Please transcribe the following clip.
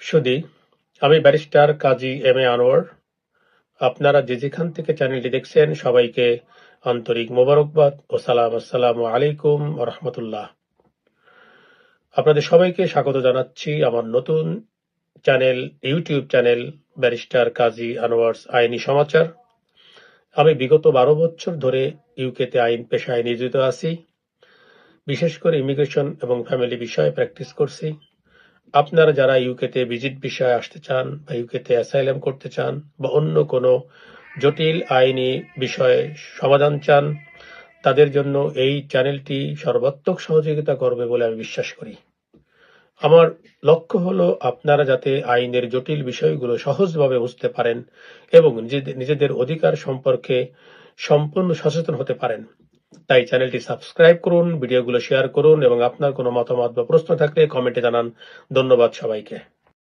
সুধী, আমি barrister Kazi M A Anwar. আপনারা যে যেখান থেকে চ্যানেলটি দেখছেন সবাইকে আন্তরিক মোবারকবাদ ও সালাম। আসসালামু আলাইকুম ওয়া রাহমাতুল্লাহ। আপনাদের সবাইকে স্বাগত জানাচ্ছি আমার নতুন ইউটিউব চ্যানেল ব্যারিস্টার কাজী আনোয়ারস আইনি সমাচার। আমি বিগত 12 বছর ধরে ইউকেতে আইন পেশায় নিয়োজিত আছি। বিশেষ করে ইমিগ্রেশন এবং ফ্যামিলি বিষয়ে প্র্যাকটিস করছি। আপনারা যারা ইউকেতে ভিজিট বিষয়ে আসতে চান বা ইউকেতে অ্যাসাইলাম করতে চান বা অন্য কোনো জটিল আইনি বিষয়ে সমাধান চান, তাদের জন্য এই চ্যানেলটি সর্বাত্মক সহযোগিতা করবে বলে আমি বিশ্বাস করি। আমার লক্ষ্য হলো আপনারা যাতে আইনের জটিল বিষয়গুলো সহজভাবে বুঝতে পারেন এবং নিজেদের অধিকার সম্পর্কে সম্পূর্ণ সচেতন হতে পারেন। তাই চ্যানেলটি সাবস্ক্রাইব করুন, ভিডিওগুলো শেয়ার করুন এবং আপনার কোনো মতামত বা প্রশ্ন থাকলে কমেন্টে জানান। ধন্যবাদ সবাইকে।